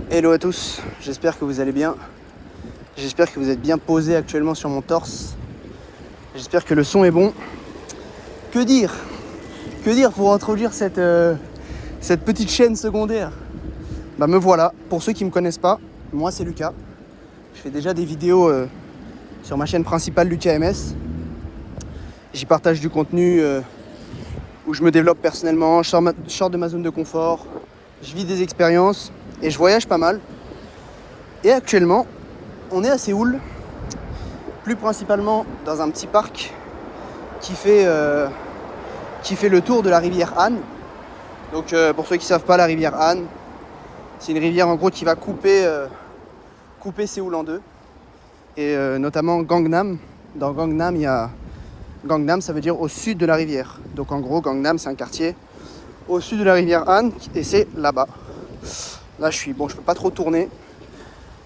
Hello à tous, j'espère que vous allez bien. J'espère que vous êtes bien posés actuellement sur mon torse. J'espère que le son est bon. Que dire pour introduire cette petite chaîne secondaire? Bah me voilà, pour ceux qui ne me connaissent pas, moi c'est Lucas. Je fais déjà des vidéos sur ma chaîne principale Lucas MS. J'y partage du contenu où je me développe personnellement, je sors de ma zone de confort, je vis des expériences et je voyage pas mal. Et actuellement, on est à Séoul, plus principalement dans un petit parc qui fait le tour de la rivière Han. Donc pour ceux qui ne savent pas, la rivière Han, c'est une rivière en gros qui va couper Séoul en deux. Et notamment Gangnam. Dans Gangnam, il y a... Gangnam, ça veut dire au sud de la rivière. Donc en gros, Gangnam, c'est un quartier au sud de la rivière Han, et c'est là-bas. Là, je peux pas trop tourner.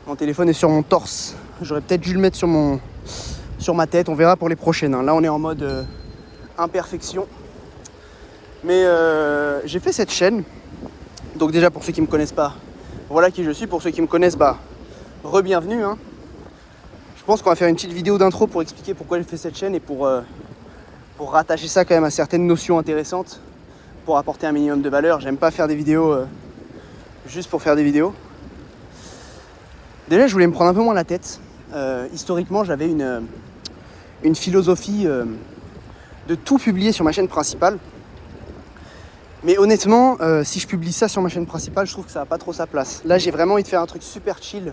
Mon téléphone est sur mon torse. J'aurais peut-être dû le mettre sur ma tête. On verra pour les prochaines. Là, on est en mode imperfection. Mais j'ai fait cette chaîne. Donc déjà, pour ceux qui me connaissent pas, voilà qui je suis. Pour ceux qui me connaissent, re-bienvenue. Je pense qu'on va faire une petite vidéo d'intro pour expliquer pourquoi j'ai fait cette chaîne et pour rattacher ça quand même à certaines notions intéressantes, pour apporter un minimum de valeur. J'aime pas faire des vidéos juste pour faire des vidéos. Déjà, je voulais me prendre un peu moins la tête. Historiquement, j'avais une philosophie de tout publier sur ma chaîne principale. Mais honnêtement, si je publie ça sur ma chaîne principale, je trouve que ça n'a pas trop sa place. Là, j'ai vraiment envie de faire un truc super chill,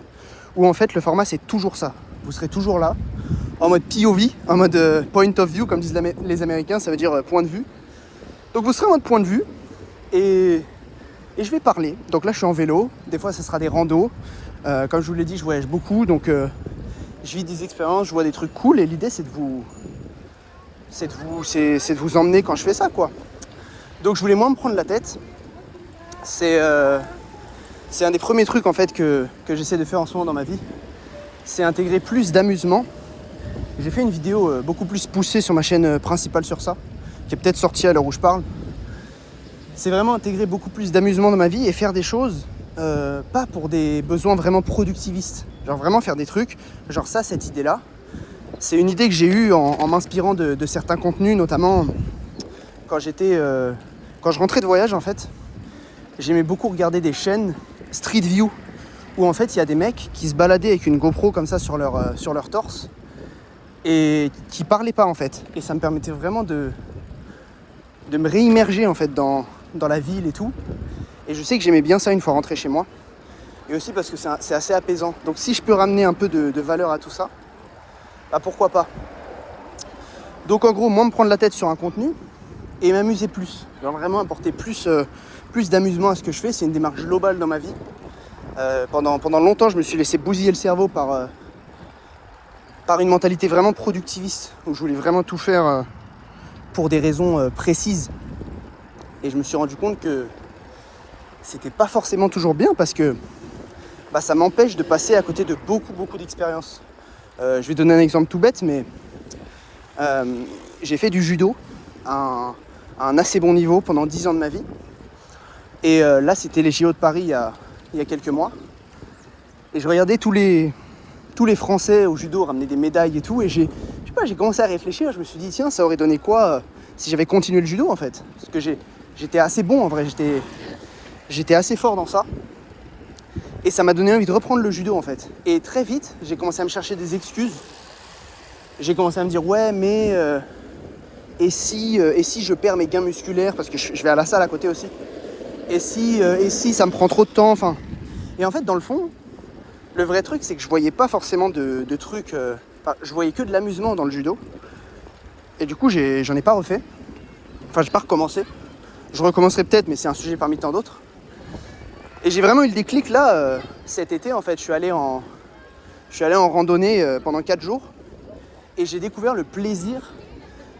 où en fait, le format, c'est toujours ça. Vous serez toujours là, en mode POV, en mode point of view, comme disent les Américains, ça veut dire point de vue. Donc vous serez en mode point de vue, et je vais parler. Donc là, je suis en vélo, des fois, ça sera des randos. Comme je vous l'ai dit, je voyage beaucoup, donc je vis des expériences, je vois des trucs cool, et l'idée, c'est de vous emmener quand je fais ça, quoi. Donc je voulais moins me prendre la tête. C'est un des premiers trucs en fait que j'essaie de faire en ce moment dans ma vie. C'est intégrer plus d'amusement. J'ai fait une vidéo beaucoup plus poussée sur ma chaîne principale sur ça, qui est peut-être sortie à l'heure où je parle. C'est vraiment intégrer beaucoup plus d'amusement dans ma vie et faire des choses pas pour des besoins vraiment productivistes. Genre vraiment faire des trucs, genre ça, cette idée-là. C'est une idée que j'ai eue en m'inspirant de certains contenus, notamment quand je rentrais de voyage en fait. J'aimais beaucoup regarder des chaînes Street View où en fait il y a des mecs qui se baladaient avec une GoPro comme ça sur leur torse et qui parlaient pas en fait. Et ça me permettait vraiment de me réimmerger en fait dans la ville et tout. Et je sais que j'aimais bien ça une fois rentré chez moi. Et aussi parce que c'est assez apaisant. Donc si je peux ramener un peu de valeur à tout ça, pourquoi pas. Donc en gros, moins me prendre la tête sur un contenu et m'amuser plus. Genre vraiment apporter plus d'amusement à ce que je fais. C'est une démarche globale dans ma vie. Pendant longtemps, je me suis laissé bousiller le cerveau par une mentalité vraiment productiviste, où je voulais vraiment tout faire pour des raisons précises. Et je me suis rendu compte que c'était pas forcément toujours bien, parce que ça m'empêche de passer à côté de beaucoup d'expériences. Je vais donner un exemple tout bête, mais j'ai fait du judo à un assez bon niveau pendant 10 ans de ma vie. Et là, c'était les JO de Paris il y a quelques mois. Et je regardais tous les Français au judo ramener des médailles et tout. Et j'ai commencé à réfléchir. Je me suis dit, tiens, ça aurait donné quoi si j'avais continué le judo en fait. Parce que j'étais assez bon en vrai. J'étais assez fort dans ça. Et ça m'a donné envie de reprendre le judo en fait. Et très vite, j'ai commencé à me chercher des excuses. J'ai commencé à me dire, ouais, mais... Et si je perds mes gains musculaires, parce que je vais à la salle à côté aussi. Et si ça me prend trop de temps, enfin. Et en fait, dans le fond, le vrai truc, c'est que je voyais pas forcément de trucs. Je voyais que de l'amusement dans le judo. Et du coup, j'en ai pas refait. Enfin, j'ai pas recommencé. Je recommencerai peut-être, mais c'est un sujet parmi tant d'autres. Et j'ai vraiment eu le déclic là, cet été en fait. Je suis allé en randonnée pendant 4 jours. Et j'ai découvert le plaisir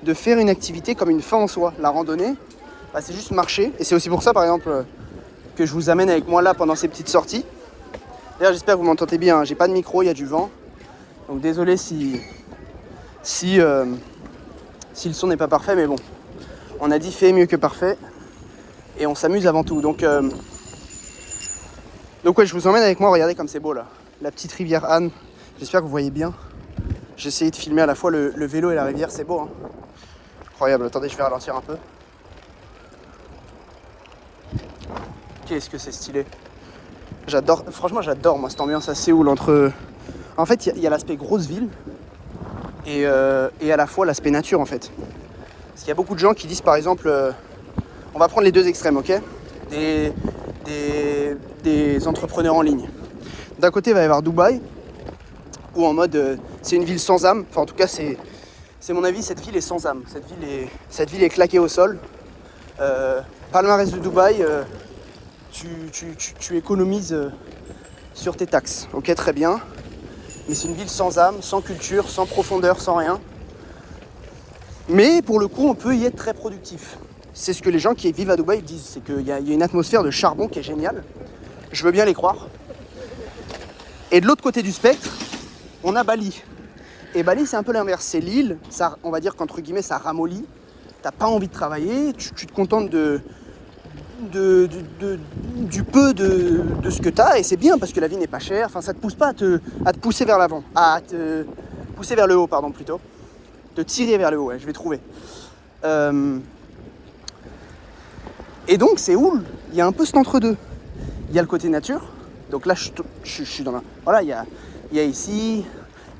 de faire une activité comme une fin en soi. La randonnée, c'est juste marcher. Et c'est aussi pour ça, par exemple, que je vous amène avec moi là pendant ces petites sorties. D'ailleurs, j'espère que vous m'entendez bien. J'ai pas de micro, il y a du vent. Donc désolé si le son n'est pas parfait, mais bon. On a dit fait mieux que parfait. Et on s'amuse avant tout. Donc Donc ouais, je vous emmène avec moi, regardez comme c'est beau là. La petite rivière Anne, j'espère que vous voyez bien. J'ai essayé de filmer à la fois le vélo et la rivière, c'est beau hein. Incroyable, attendez, je vais ralentir un peu. Qu'est-ce que c'est stylé. J'adore, franchement j'adore moi cette ambiance à Séoul entre... En fait il y a l'aspect grosse ville et à la fois l'aspect nature en fait. Parce qu'il y a beaucoup de gens qui disent par exemple, on va prendre les deux extrêmes, ok, des entrepreneurs en ligne. D'un côté il va y avoir Dubaï, où en mode c'est une ville sans âme, enfin en tout cas c'est mon avis, cette ville est sans âme, cette ville est claquée au sol. Palmarès de Dubaï, tu économises sur tes taxes, ok, très bien, mais c'est une ville sans âme, sans culture, sans profondeur, sans rien. Mais pour le coup, on peut y être très productif. C'est ce que les gens qui vivent à Dubaï disent, c'est qu'il y a une atmosphère de charbon qui est géniale. Je veux bien les croire. Et de l'autre côté du spectre, on a Bali. Et Bali, c'est un peu l'inverse. C'est l'île, ça, on va dire qu'entre guillemets, ça ramollit. T'as pas envie de travailler, tu te contentes du peu de ce que t'as, et c'est bien parce que la vie n'est pas chère. Enfin, ça te pousse pas à te pousser vers l'avant, à te pousser vers le haut, pardon, plutôt. Te tirer vers le haut, ouais, je vais trouver. Et donc, Séoul, il y a un peu cet entre-deux. Il y a le côté nature. Donc là, je suis dans la... Voilà, il y a ici,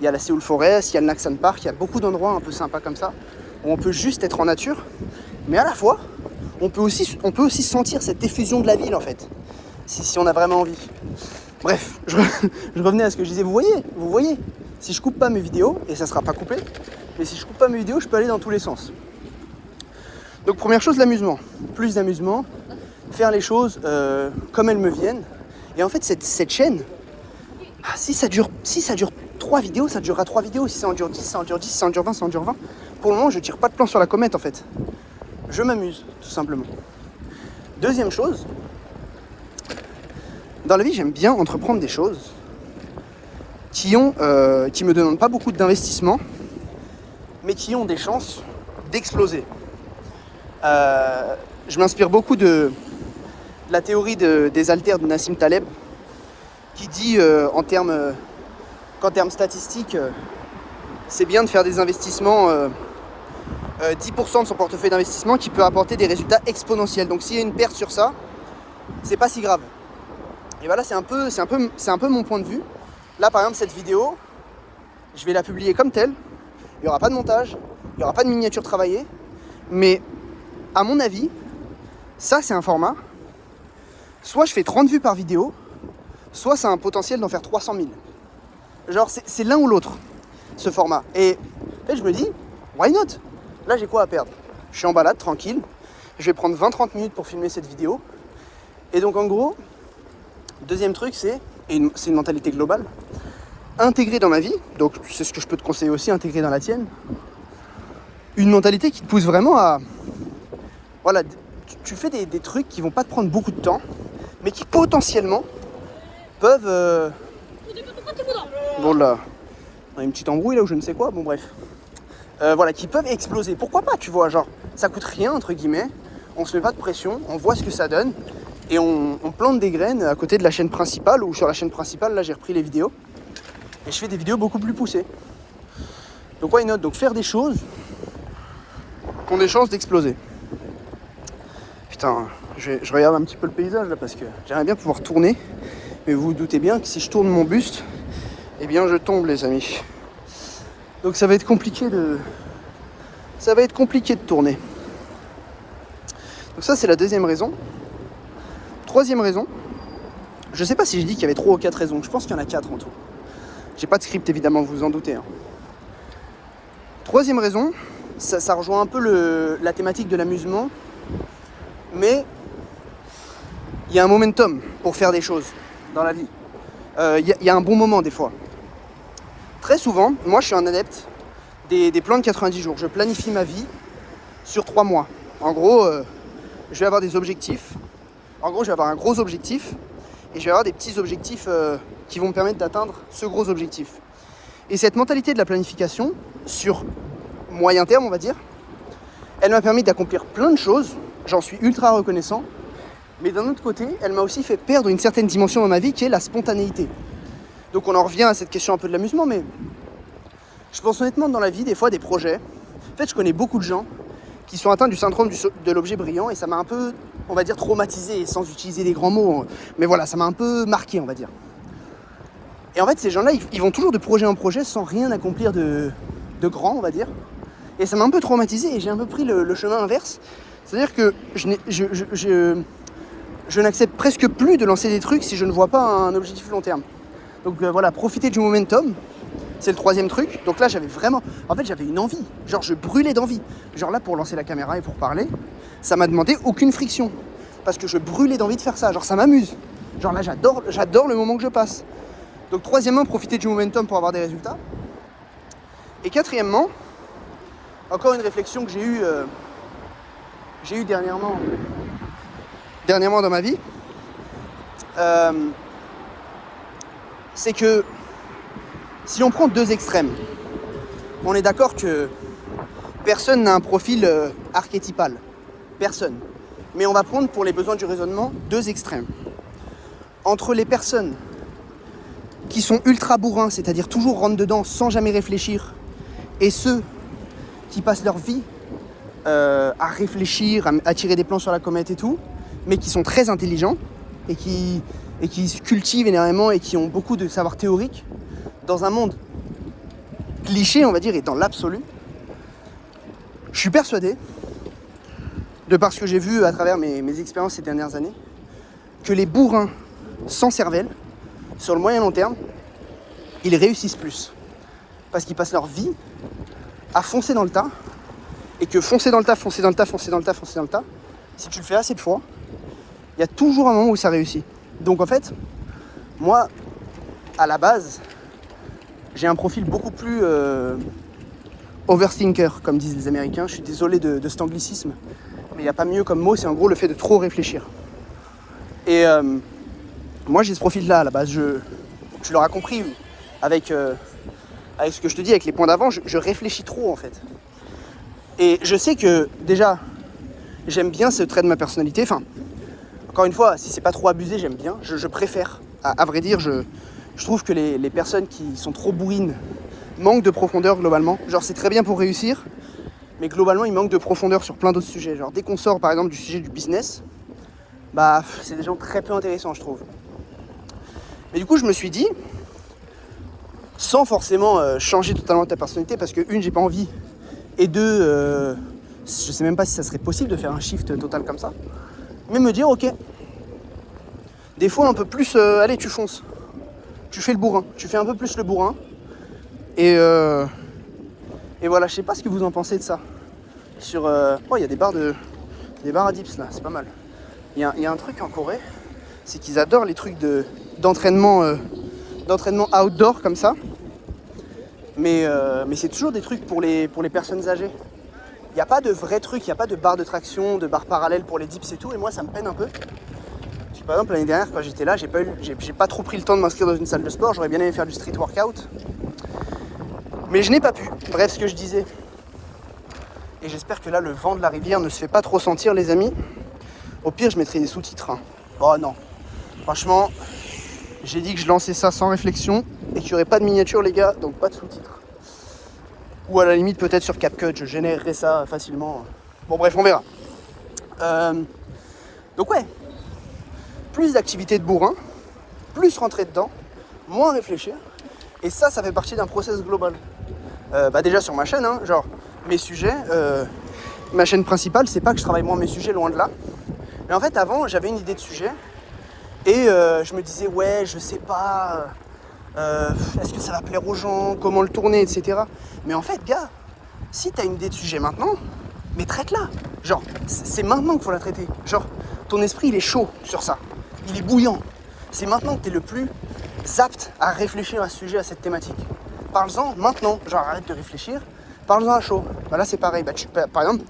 il y a la Séoul Forest, il y a le Naksan Park, il y a beaucoup d'endroits un peu sympas comme ça, où on peut juste être en nature. Mais à la fois, on peut aussi sentir cette effusion de la ville, en fait. Si on a vraiment envie. Bref, je revenais à ce que je disais. Vous voyez, si je coupe pas mes vidéos, et ça sera pas coupé, mais si je coupe pas mes vidéos, je peux aller dans tous les sens. Donc première chose, l'amusement. Plus d'amusement, faire les choses comme elles me viennent. Et en fait, cette chaîne, si ça dure 3 vidéos, ça durera 3 vidéos. Si ça en dure 10, ça en dure 10, si ça en dure 20, ça en dure 20. Pour le moment, je tire pas de plan sur la comète, en fait. Je m'amuse, tout simplement. Deuxième chose, dans la vie, j'aime bien entreprendre des choses qui me demandent pas beaucoup d'investissement, mais qui ont des chances d'exploser. Je m'inspire beaucoup de la théorie des haltères de Nassim Taleb, qui dit qu'en termes statistiques, c'est bien de faire des investissements, 10% de son portefeuille d'investissement qui peut apporter des résultats exponentiels. Donc s'il y a une perte sur ça, c'est pas si grave. Et voilà, c'est un peu mon point de vue. Là, par exemple, cette vidéo, je vais la publier comme telle. Il n'y aura pas de montage, il n'y aura pas de miniature travaillée. Mais à mon avis, ça, c'est un format. Soit je fais 30 vues par vidéo, soit ça a un potentiel d'en faire 300 000. Genre, c'est l'un ou l'autre, ce format. Et là, je me dis, why not? Là, j'ai quoi à perdre? Je suis en balade, tranquille. Je vais prendre 20-30 minutes pour filmer cette vidéo. Et donc, en gros, deuxième truc, c'est une mentalité globale, intégrer dans ma vie, donc c'est ce que je peux te conseiller aussi, intégrer dans la tienne, une mentalité qui te pousse vraiment à... Voilà, tu fais des trucs qui vont pas te prendre beaucoup de temps, mais qui potentiellement peuvent... Bon là, on a une petite embrouille là ou je ne sais quoi, bon bref. Voilà, qui peuvent exploser. Pourquoi pas, tu vois, genre, ça coûte rien, entre guillemets, on se met pas de pression, on voit ce que ça donne, et on plante des graines à côté de la chaîne principale, ou sur la chaîne principale, là j'ai repris les vidéos, et je fais des vidéos beaucoup plus poussées. Donc why not? Donc faire des choses qui ont des chances d'exploser. Putain, je regarde un petit peu le paysage là, parce que j'aimerais bien pouvoir tourner, mais vous vous doutez bien que si je tourne mon buste, eh bien je tombe les amis. Donc ça va être compliqué de tourner. Donc ça c'est la deuxième raison. Troisième raison, je sais pas si j'ai dit qu'il y avait 3 ou 4 raisons, je pense qu'il y en a 4 en tout. J'ai pas de script évidemment, vous vous en doutez. Hein. Troisième raison, ça rejoint un peu la thématique de l'amusement, mais il y a un momentum pour faire des choses dans la vie. Il y a un bon moment des fois. Très souvent, moi je suis un adepte des plans de 90 jours. Je planifie ma vie sur 3 mois. En gros, je vais avoir des objectifs. En gros, je vais avoir un gros objectif et je vais avoir des petits objectifs qui vont me permettre d'atteindre ce gros objectif. Et cette mentalité de la planification, sur moyen terme, on va dire, elle m'a permis d'accomplir plein de choses. J'en suis ultra reconnaissant. Mais d'un autre côté, elle m'a aussi fait perdre une certaine dimension dans ma vie qui est la spontanéité. Donc on en revient à cette question un peu de l'amusement, mais je pense honnêtement dans la vie, des fois, des projets. En fait, je connais beaucoup de gens qui sont atteints du syndrome de l'objet brillant et ça m'a un peu, on va dire, traumatisé, sans utiliser des grands mots. Mais voilà, ça m'a un peu marqué, on va dire. Et en fait, ces gens-là, ils vont toujours de projet en projet sans rien accomplir de grand, on va dire. Et ça m'a un peu traumatisé et j'ai un peu pris le chemin inverse. C'est-à-dire que je n'accepte presque plus de lancer des trucs si je ne vois pas un objectif long terme. Donc voilà, profiter du momentum, c'est le troisième truc. Donc là, j'avais une envie. Genre, je brûlais d'envie. Genre là, pour lancer la caméra et pour parler, ça m'a demandé aucune friction. Parce que je brûlais d'envie de faire ça. Genre, ça m'amuse. Genre là, j'adore le moment que je passe. Donc troisièmement, profiter du momentum pour avoir des résultats. Et quatrièmement, encore une réflexion que j'ai eue dernièrement dans ma vie, c'est que si on prend deux extrêmes, on est d'accord que personne n'a un profil archétypal. Personne. Mais on va prendre pour les besoins du raisonnement deux extrêmes. Entre les personnes qui sont ultra bourrins, c'est-à-dire toujours rentrent dedans sans jamais réfléchir, et ceux qui passent leur vie à réfléchir, à tirer des plans sur la comète et tout, mais qui sont très intelligents et qui se cultivent énormément et qui ont beaucoup de savoir théorique dans un monde cliché, on va dire, et dans l'absolu. Je suis persuadé, de par ce que j'ai vu à travers mes expériences ces dernières années, que les bourrins sans cervelle, sur le moyen long terme, ils réussissent plus. Parce qu'ils passent leur vie à foncer dans le tas, et que foncer dans le tas, si tu le fais assez de fois, il y a toujours un moment où ça réussit. Donc en fait, moi, à la base, j'ai un profil beaucoup plus overthinker, comme disent les Américains. Je suis désolé de cet anglicisme, mais il n'y a pas mieux comme mot, c'est en gros le fait de trop réfléchir. Et moi, j'ai ce profil-là à la base. Tu l'auras compris avec ce que je te dis, avec les points d'avant, je réfléchis trop en fait. Et je sais que déjà, j'aime bien ce trait de ma personnalité. Enfin, encore une fois, si c'est pas trop abusé, j'aime bien. Je préfère. À vrai dire, je trouve que les personnes qui sont trop bourrines manquent de profondeur globalement. Genre, c'est très bien pour réussir, mais globalement, ils manquent de profondeur sur plein d'autres sujets. Genre, dès qu'on sort par exemple du sujet du business, bah, c'est des gens très peu intéressants, je trouve. Mais du coup, je me suis dit, sans forcément changer totalement ta personnalité, parce que une, j'ai pas envie, et deux, je sais même pas si ça serait possible de faire un shift total comme ça, mais me dire, ok, des fois un peu plus, allez, tu fonces, tu fais le bourrin, tu fais un peu plus le bourrin, et voilà, je sais pas ce que vous en pensez de ça. Sur, oh, il y a des barres à dips là, c'est pas mal. Il y a un truc en Corée, c'est qu'ils adorent les trucs d'entraînement outdoor comme ça. Mais c'est toujours des trucs pour les personnes âgées. Il n'y a pas de vrais trucs, il n'y a pas de barre de traction, de barre parallèle pour les dips et tout. Et moi, ça me peine un peu. Par exemple, l'année dernière, quand j'étais là, j'ai pas trop pris le temps de m'inscrire dans une salle de sport. J'aurais bien aimé faire du street workout. Mais je n'ai pas pu. Bref, ce que je disais. Et j'espère que là, le vent de la rivière ne se fait pas trop sentir, les amis. Au pire, je mettrai des sous-titres. Hein. Oh non. Franchement, j'ai dit que je lançais ça sans réflexion et qu'il n'y aurait pas de miniature, les gars, donc pas de sous-titres. Ou à la limite, peut-être sur CapCut, je générerai ça facilement. Bon, bref, on verra. Donc ouais, plus d'activités de bourrin, plus rentrer dedans, moins réfléchir. Et ça fait partie d'un process global. Déjà sur ma chaîne, hein, genre mes sujets, ma chaîne principale, c'est pas que je travaille moins mes sujets, loin de là. Mais en fait, avant, j'avais une idée de sujet et je me disais, ouais, je sais pas, est-ce que ça va plaire aux gens, comment le tourner, etc. Mais en fait, gars, si t'as une idée de sujet maintenant, mais traite-la. Genre, c'est maintenant qu'il faut la traiter. Genre, ton esprit, il est chaud sur ça. Il est bouillant. C'est maintenant que t'es le plus apte à réfléchir à ce sujet, à cette thématique. Parle-en maintenant. Genre, arrête de réfléchir. Parle-en à chaud. Là, c'est pareil. Par exemple,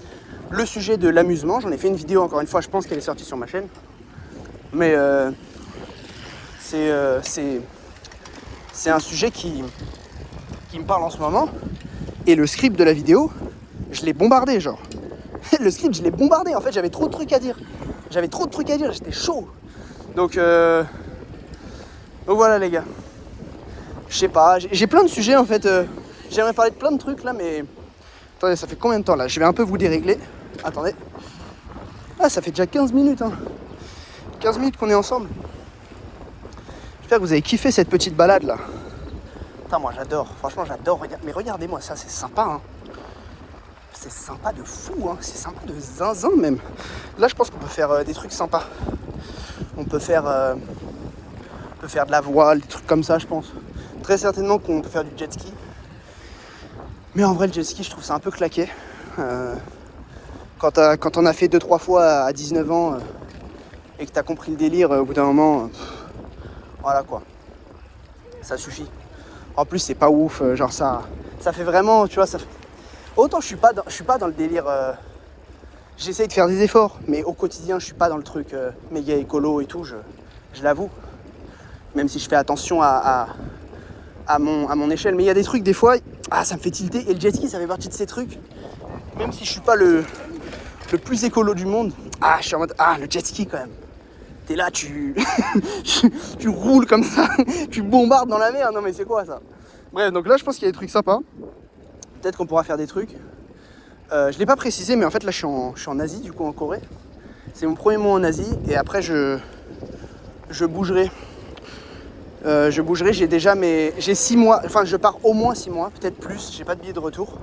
le sujet de l'amusement, j'en ai fait une vidéo, encore une fois, je pense qu'elle est sortie sur ma chaîne. Mais c'est un sujet qui me parle en ce moment. Et le script de la vidéo, je l'ai bombardé, genre. Le script, je l'ai bombardé. En fait, j'avais trop de trucs à dire. J'avais trop de trucs à dire, j'étais chaud. Donc voilà les gars. Je sais pas, j'ai plein de sujets en fait. J'aimerais parler de plein de trucs là, mais... Attendez, ça fait combien de temps là? Je vais un peu vous dérégler. Attendez. Ah, ça fait déjà 15 minutes, hein. 15 minutes qu'on est ensemble. J'espère que vous avez kiffé cette petite balade là. Putain, moi j'adore, franchement j'adore. Mais regardez-moi ça, c'est sympa, hein. C'est sympa de fou, hein. C'est sympa de zinzin même. Là, je pense qu'on peut faire des trucs sympas. On peut faire de la voile, des trucs comme ça, je pense. Très certainement qu'on peut faire du jet ski. Mais en vrai, le jet ski, je trouve ça un peu claqué. Quand on a fait 2-3 fois à 19 ans et que t'as compris le délire, au bout d'un moment, voilà quoi. Ça suffit. En plus, c'est pas ouf. Genre ça fait vraiment, tu vois, ça fait... Autant je suis pas dans le délire. J'essaye de faire des efforts, mais au quotidien, je suis pas dans le truc méga écolo et tout. Je l'avoue. Même si je fais attention à mon échelle. Mais il y a des trucs, des fois, ça me fait tilter. Et le jet ski, ça fait partie de ces trucs. Même si je suis pas le plus écolo du monde, je suis en mode, le jet ski quand même. T'es là, tu roules comme ça, tu bombardes dans la mer. Non mais c'est quoi ça? Bref, donc là, je pense qu'il y a des trucs sympas. Peut-être qu'on pourra faire des trucs. Je l'ai pas précisé, mais en fait, là, je suis en Asie, du coup, en Corée. C'est mon premier mois en Asie. Et après, je bougerai. J'ai 6 mois, enfin je pars au moins 6 mois, peut-être plus, j'ai pas de billet de retour.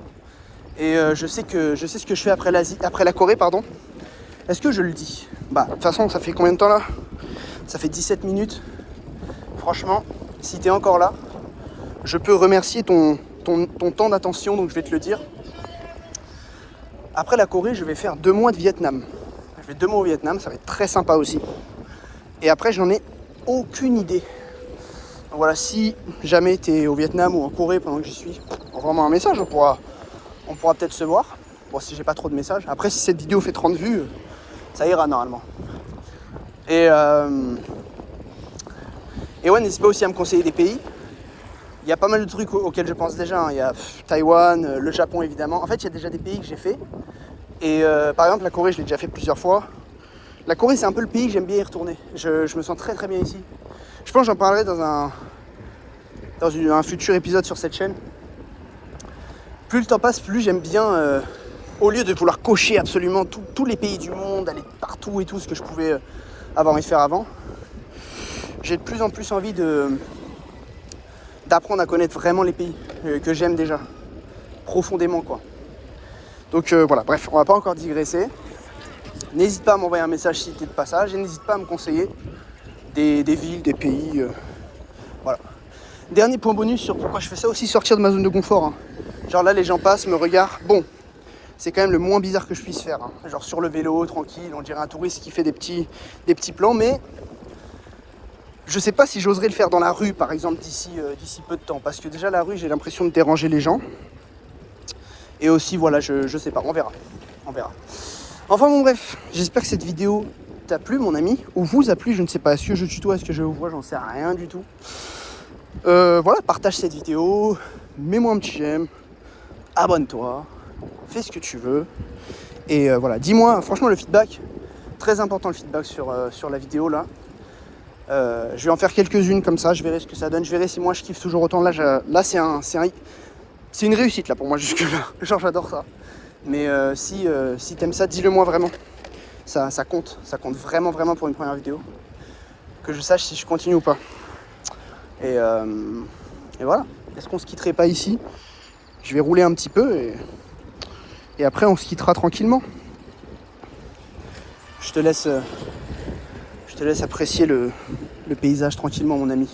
Et je sais ce que je fais après la Corée, pardon. Est-ce que je le dis? Bah de toute façon ça fait combien de temps là? Ça fait 17 minutes. Franchement, si t'es encore là, je peux remercier ton temps d'attention, donc je vais te le dire. Après la Corée, je vais faire 2 mois de Vietnam. Je vais 2 mois au Vietnam, ça va être très sympa aussi. Et après j'en ai aucune idée. Donc voilà, si jamais tu es au Vietnam ou en Corée pendant que j'y suis, envoie-moi un message, on pourra peut-être se voir. Bon, si j'ai pas trop de messages. Après, si cette vidéo fait 30 vues, ça ira normalement. Et ouais, n'hésite pas aussi à me conseiller des pays. Il y a pas mal de trucs auxquels je pense déjà, hein. Il y a Taïwan, le Japon évidemment. En fait, il y a déjà des pays que j'ai fait. Et par exemple, la Corée, je l'ai déjà fait plusieurs fois. La Corée, c'est un peu le pays que j'aime bien y retourner. Je me sens très très bien ici. Je pense que j'en parlerai dans un futur épisode sur cette chaîne. Plus le temps passe, plus j'aime bien, au lieu de vouloir cocher absolument tous les pays du monde, aller partout et tout, ce que je pouvais avoir envie de faire avant, j'ai de plus en plus envie d'apprendre à connaître vraiment les pays que j'aime déjà, profondément quoi. Donc voilà, bref, on va pas encore digresser. N'hésite pas à m'envoyer un message si tu es de passage et n'hésite pas à me conseiller des villes, des pays, voilà. Dernier point bonus sur pourquoi je fais ça aussi, sortir de ma zone de confort, hein. Genre là les gens passent, me regardent, bon, c'est quand même le moins bizarre que je puisse faire, hein. Genre sur le vélo, tranquille, on dirait un touriste qui fait des petits plans, mais je sais pas si j'oserais le faire dans la rue par exemple d'ici peu de temps, parce que déjà la rue j'ai l'impression de déranger les gens, et aussi voilà, je sais pas, on verra. Enfin bon bref, j'espère que cette vidéo t'a plu mon ami, ou vous a plu, je ne sais pas, est-ce que je tutoie, est-ce que je vous vois, j'en sais rien du tout. Voilà, partage cette vidéo, mets-moi un petit j'aime, abonne-toi, fais ce que tu veux. Et voilà, dis-moi, franchement le feedback, très important le feedback sur la vidéo là. Je vais en faire quelques-unes comme ça, je verrai ce que ça donne, je verrai si moi je kiffe toujours autant. Là c'est une réussite là pour moi jusque là, genre j'adore ça. Mais si t'aimes ça, dis-le moi vraiment. Ça compte vraiment pour une première vidéo. Que je sache si je continue ou pas. Et voilà. Est-ce qu'on se quitterait pas ici? Je vais rouler un petit peu et après on se quittera tranquillement. Je te laisse apprécier le paysage tranquillement mon ami.